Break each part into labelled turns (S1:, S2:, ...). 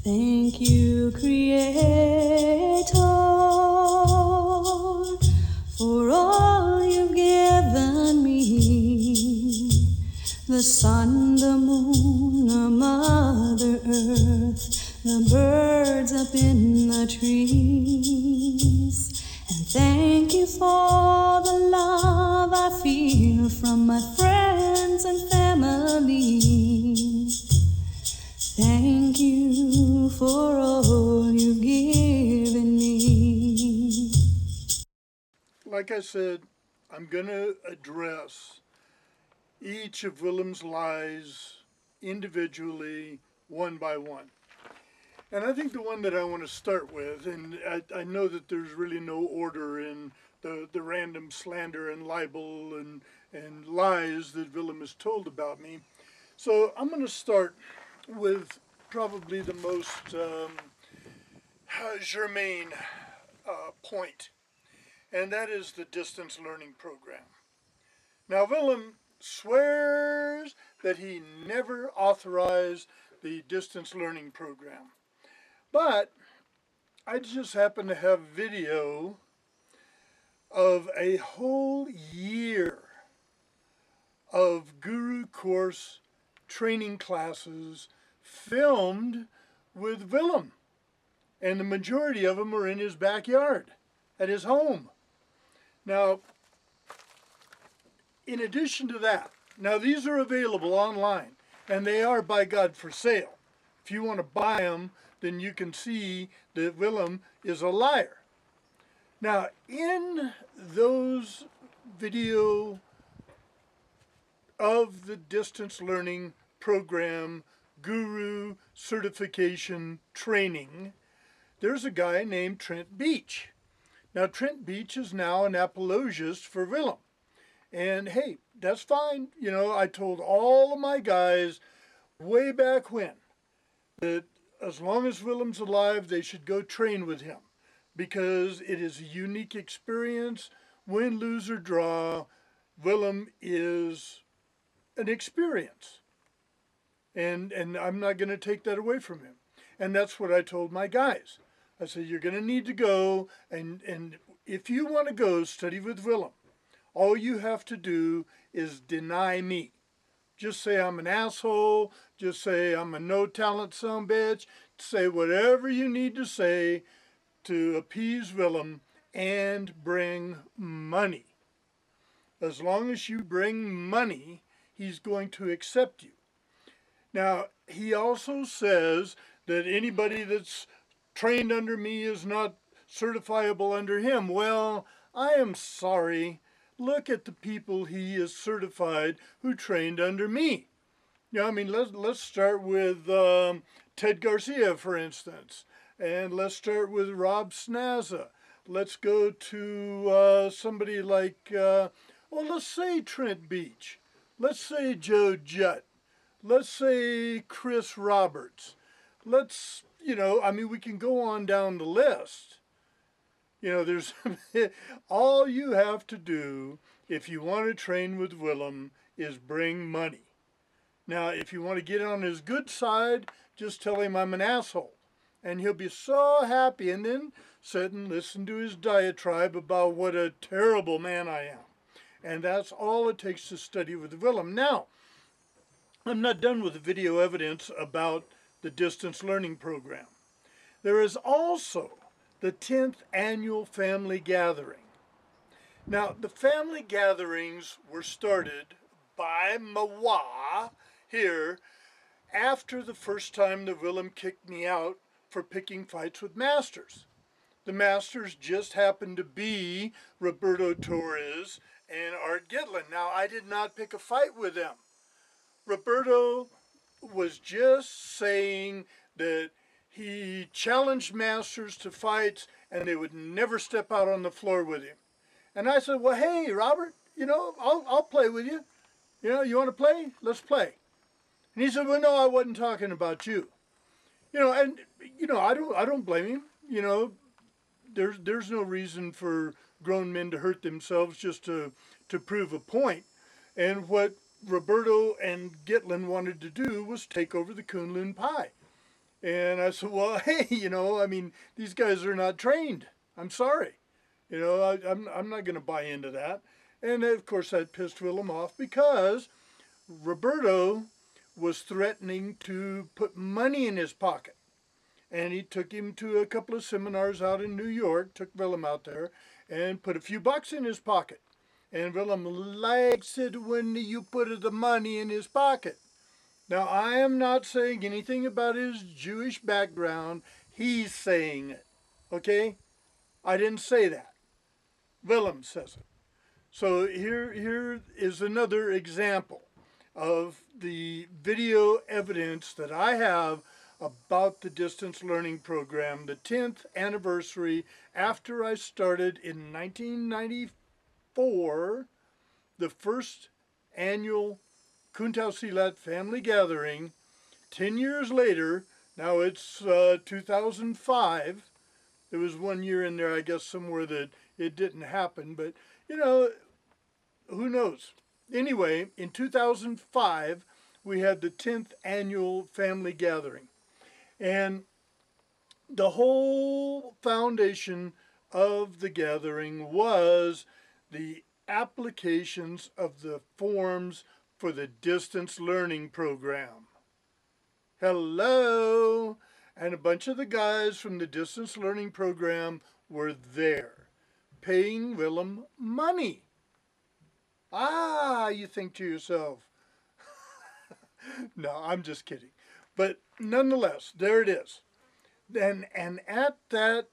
S1: Thank you, Creator, for all you've given me. The sun, the moon, the Mother Earth, the birds up in the trees. And thank you for the love I feel from my friends and family. Thank you for all you've given me.
S2: Like I said, I'm going to address each of Willem's lies individually, one by one. And I think the one that I want to start with, and I know that there's really no order in the random slander and libel and lies that Willem has told about me. So I'm going to start with probably the most germane point, and that is the distance learning program. Now, Willem swears that he never authorized the distance learning program, but I just happen to have video of a whole year of Guru course training classes filmed with Willem, and the majority of them are in his backyard at his home. Now, in addition to that, now these are available online, and they are, by God, for sale. If you want to buy them, then you can see that Willem is a liar. Now, in those video of the distance learning program Guru certification training, there's a guy named Trent Beach. Now, Trent Beach is now an apologist for Willem. And hey, that's fine. You know, I told all of my guys way back when that as long as Willem's alive, they should go train with him, because it is a unique experience. Win, lose, or draw, Willem is an experience. And I'm not going to take that away from him. And that's what I told my guys. I said, you're going to need to go, and if you want to go study with Willem, all you have to do is deny me. Just say I'm an asshole. Just say I'm a no-talent sumbitch. Say whatever you need to say to appease Willem, and bring money. As long as you bring money, he's going to accept you. Now, he also says that anybody that's trained under me is not certifiable under him. Well, I am sorry. Look at the people he is certified who trained under me. Yeah, I mean, let's start with Ted Garcia, for instance, and let's start with Rob Snazza. Let's go to somebody like, let's say Trent Beach. Let's say Joe Jutt. Let's say Chris Roberts. Let's, we can go on down the list. There's all you have to do if you want to train with Willem is bring money. Now, if you want to get on his good side, just tell him I'm an asshole, and he'll be so happy, and then sit and listen to his diatribe about what a terrible man I am. And that's all it takes to study with Willem. Now, I'm not done with the video evidence about the distance learning program. There is also the 10th annual family gathering. Now, the family gatherings were started by Mawa here after the first time that Willem kicked me out for picking fights with masters. The masters just happened to be Roberto Torres and Art Gitlin. Now, I did not pick a fight with them. Roberto was just saying that he challenged masters to fights and they would never step out on the floor with him. And I said, well, hey, Robert, I'll play with you. You know, you want to play? Let's play. And he said, well, no, I wasn't talking about you. You know, and you know, I don't blame him. You know, there's no reason for grown men to hurt themselves just to prove a point. And what Roberto and Gitlin wanted to do was take over the Kunlun Pi. And I said, well, hey, you know, I mean, these guys are not trained. I'm sorry. You know, I'm not going to buy into that. And of course, that pissed Willem off because Roberto was threatening to put money in his pocket. And he took him to a couple of seminars out in New York, took Willem out there, and put a few bucks in his pocket. And Willem likes it when you put the money in his pocket. Now, I am not saying anything about his Jewish background. He's saying it. Okay? I didn't say that. Willem says it. So here is another example of the video evidence that I have about the distance learning program, the 10th anniversary after I started in 1994, the first annual Kuntau Silat family gathering. 10 years later, now it's 2005. There was 1 year in there, I guess, somewhere that it didn't happen, but you know, who knows? Anyway, in 2005, we had the 10th annual family gathering. And the whole foundation of the gathering was the applications of the forms for the distance learning program. Hello! And a bunch of the guys from the distance learning program were there, paying Willem money. Ah, you think to yourself. No, I'm just kidding. But nonetheless, there it is. And at that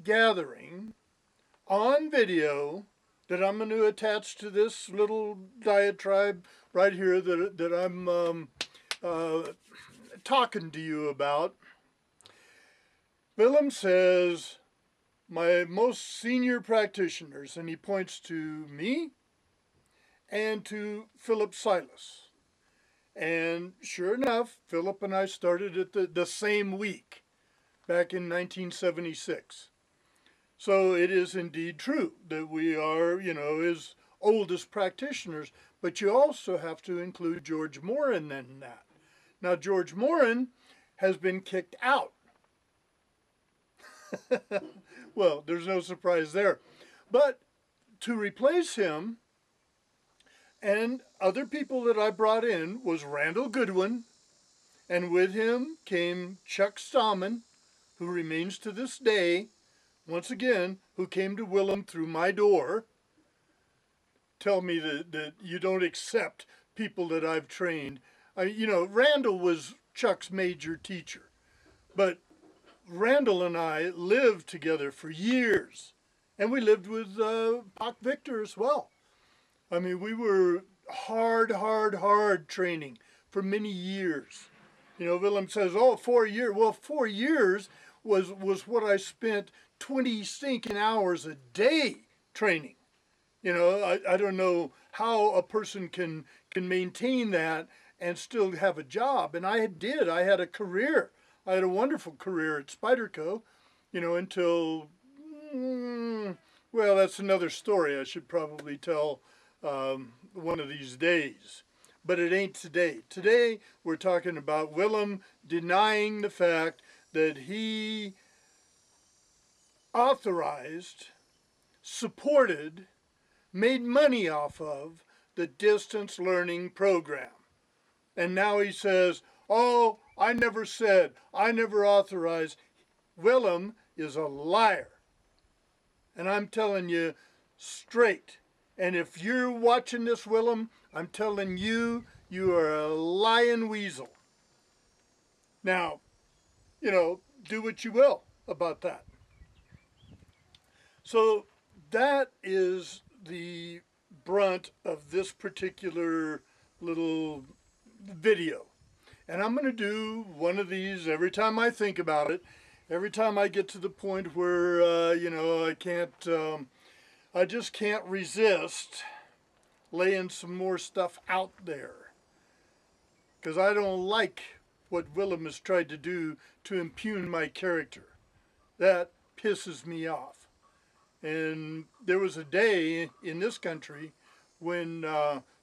S2: gathering, on video, that I'm going to attach to this little diatribe right here that I'm talking to you about, Willem says, my most senior practitioners, and he points to me and to Philip Silas. And sure enough, Philip and I started at the same week, back in 1976. So it is indeed true that we are, you know, his oldest practitioners, but you also have to include George Morin in that. Now, George Morin has been kicked out. Well, there's no surprise there. But to replace him, and other people that I brought in was Randall Goodwin, and with him came Chuck Stallman, who remains to this day, once again, who came to Willem through my door, tell me that you don't accept people that I've trained. You know, Randall was Chuck's major teacher, but Randall and I lived together for years, and we lived with Pac Victor as well. I mean, we were hard training for many years. You know, Willem says, oh, 4 years. Well, 4 years was what I spent 20 stinking hours a day training. You know, I don't know how a person can maintain that and still have a job. And I did. I had a career. I had a wonderful career at Spyderco, you know, until, well, that's another story I should probably tell one of these days. But it ain't today. Today, we're talking about Willem denying the fact that he authorized, supported, made money off of the distance learning program. And now he says, oh, I never said, I never authorized. Willem is a liar. And I'm telling you straight. And if you're watching this, Willem, I'm telling you, you are a lying weasel. Now, you know, do what you will about that. So that is the brunt of this particular little video. And I'm going to do one of these every time I think about it. Every time I get to the point where, you know, I just can't resist laying some more stuff out there. Because I don't like what Willem has tried to do to impugn my character. That pisses me off. And there was a day in this country when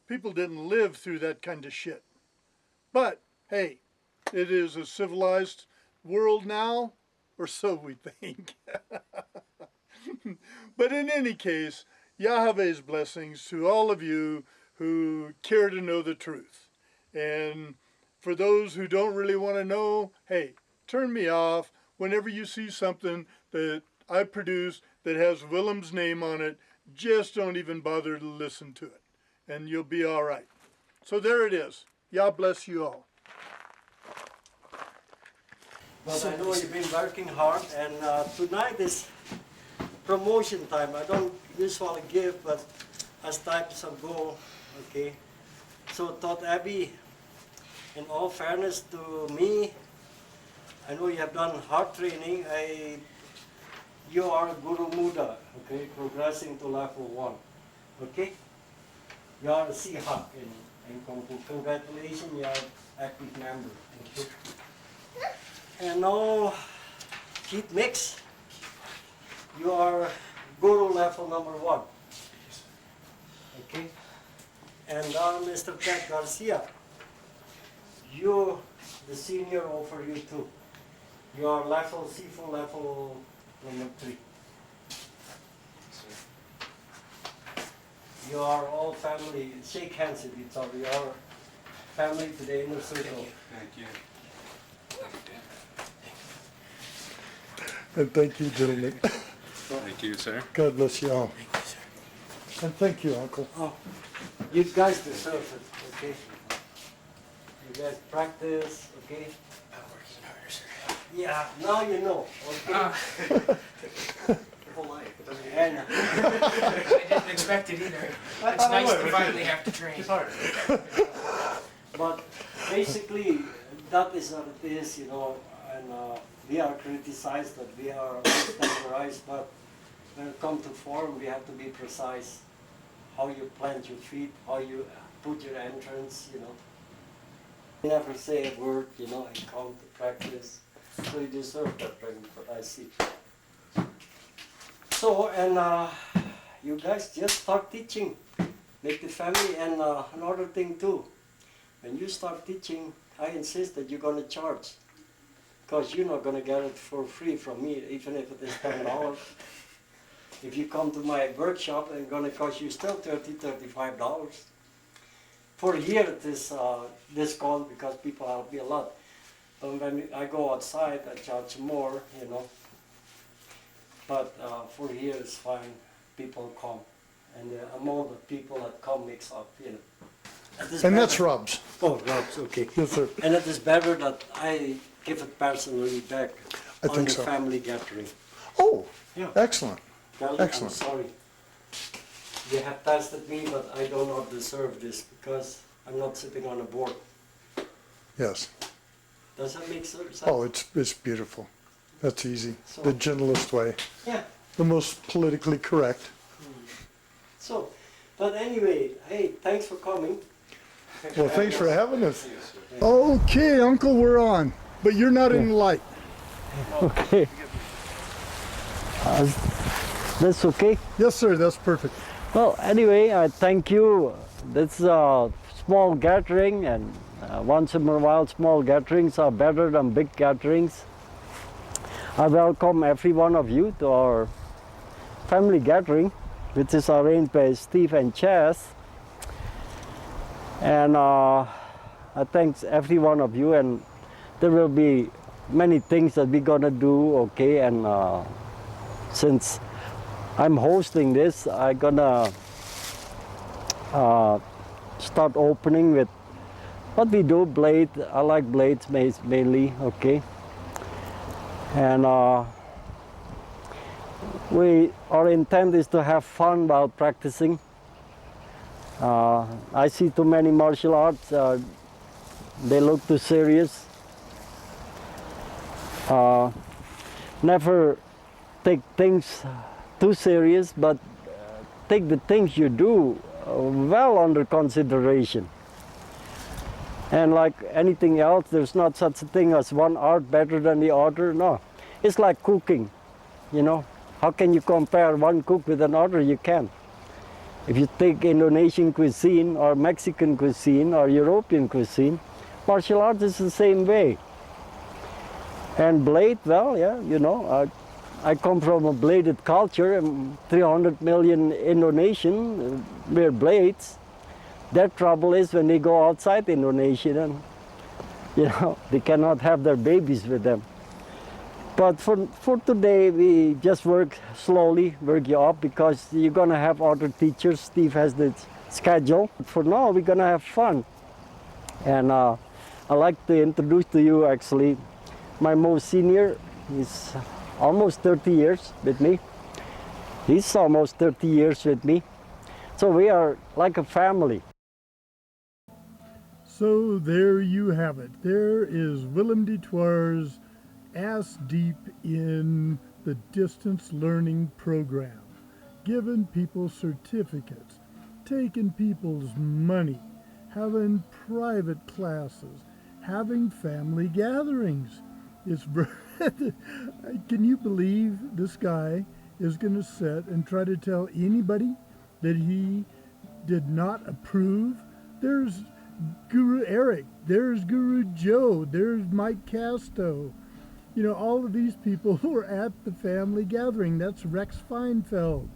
S2: people didn't live through that kind of shit. But, hey, it is a civilized world now, or so we think. But in any case, Yahweh's blessings to all of you who care to know the truth. And for those who don't really want to know, hey, turn me off whenever you see something that I produce that has Willem's name on it. Just don't even bother to listen to it, and you'll be all right. So there it is. Yah bless you all.
S3: But I know you've been working hard, and tonight is promotion time. I don't usually give, but as times go, okay. So Todd Abbey, in all fairness to me, I know you have done hard training. You are a Guru Muda, okay, progressing to level 1, okay? You are a Sihak in Kung Fu. Congratulations, you are an active member. Okay? And now, Keith Mix, you are Guru level number 1, okay? And now, Mr. Ted Garcia, you, the senior over you too. You are level, Sifu level number 3. You are all family. Shake hands with each other. You are family to the inner circle.
S4: Thank you.
S2: And thank you, gentlemen.
S4: Thank you, sir.
S2: God bless you all.
S3: Thank you, sir.
S2: And thank you, Uncle.
S3: Oh, you guys deserve it, okay? You guys practice, okay?
S5: I'm working harder, sir.
S3: Yeah, now you know, okay?
S5: Whole life. It doesn't get
S3: And,
S5: I didn't expect it either. It's nice to finally have to train.
S4: It's hard.
S3: but basically, that is what it is, you know, and we are criticized that we are standardized, but when it comes to form, we have to be precise. How you plant your feet, how you put your entrance, you know. You never say a word, you know, and come to practice. So you deserve that training, but I see. So, and you guys just start teaching. Make the family, and another thing too. When you start teaching, I insist that you're going to charge. Because you're not going to get it for free from me, even if it is $10. If you come to my workshop, it's going to cost you still $30, $35. For here it is discount because people help me a lot. But when I go outside, I charge more, you know. But for here it's fine, people come. And the amount of people that come makes up, you know.
S2: And that's Rob's.
S3: Oh, Rob's, okay.
S2: Yes, sir.
S3: And it is better that I give it personally back
S2: I
S3: on
S2: think
S3: the
S2: so.
S3: family gathering.
S2: Oh,
S3: Yeah.
S2: excellent.
S3: Kelly,
S2: Excellent.
S3: I'm sorry. You have tested me, but I do not deserve this because I'm not sitting on a board.
S2: Yes.
S3: Does that make sense?
S2: Oh, it's beautiful. That's easy.
S3: So-
S2: The gentlest way.
S3: Yeah.
S2: The most politically correct.
S3: So, but anyway, hey, thanks for coming.
S2: Well, thanks for having us. Okay, Uncle, we're on. But you're not in light.
S3: Okay. That's okay?
S2: Yes, sir, that's perfect.
S3: Well, anyway, I thank you. This is a small gathering, and once in a while, small gatherings are better than big gatherings. I welcome every one of you to our family gathering, which is arranged by Steve and Chas. And I thank every one of you, and there will be many things that we're gonna do, okay? And since I'm hosting this, I'm gonna start opening with what we do, blade. I like blades mainly, okay? And our intent is to have fun while practicing. I see too many martial arts, they look too serious. Never take things too serious, but take the things you do well under consideration. And like anything else, there's not such a thing as one art better than the other. No, it's like cooking, you know. How can you compare one cook with another? You can't. If you take Indonesian cuisine or Mexican cuisine or European cuisine, martial arts is the same way. And blade, well, yeah, you know, I come from a bladed culture, and 300 million Indonesian wear blades. Their trouble is when they go outside Indonesia, then, you know, they cannot have their babies with them. But for today, we just work slowly, work you up, because you're gonna have other teachers. Steve has the schedule. For now, we're gonna have fun. And I'd like to introduce to you actually my most senior. He's almost 30 years with me. He's almost 30 years with me. So we are like a family.
S2: So there you have it. There is Willem de Thouars, ass deep in the distance learning program, giving people certificates, taking people's money, having private classes, having family gatherings. It's can you believe this guy is going to sit and try to tell anybody that he did not approve? There's Guru Eric, there's Guru Joe, there's Mike Casto. You know, all of these people were at the family gathering. That's Rex Feinfeld.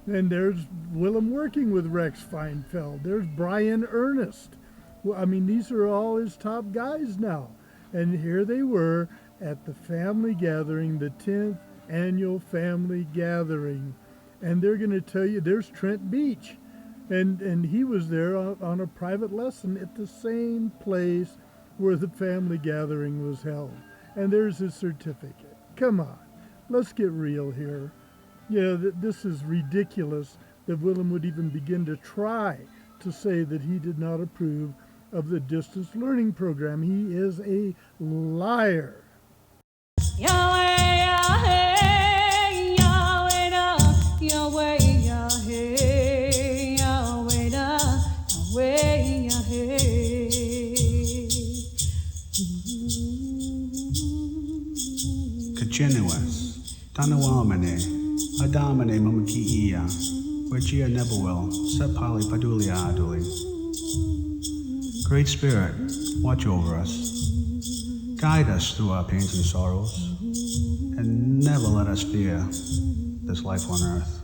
S2: And there's Willem working with Rex Feinfeld. There's Brian Ernest. Well, I mean, these are all his top guys now. And here they were at the family gathering, the 10th annual family gathering. And they're going to tell you, there's Trent Beach. And he was there on a private lesson at the same place where the family gathering was held. And there's his certificate. Come on, let's get real here. You know, this is ridiculous that Willem would even begin to try to say that he did not approve of the distance learning program. He is a liar.
S1: Yahweh, Yahweh, Yahweh, Yahweh, Yahweh, Yahweh, Yahweh, Yahweh.
S6: Kachenuas, Tanawamane, Adamane Mamaki Ia, Wachia Nebuel, Sepali Padulia Aduli. Great Spirit, watch over us. Guide us through our pains and sorrows, and never let us fear this life on earth.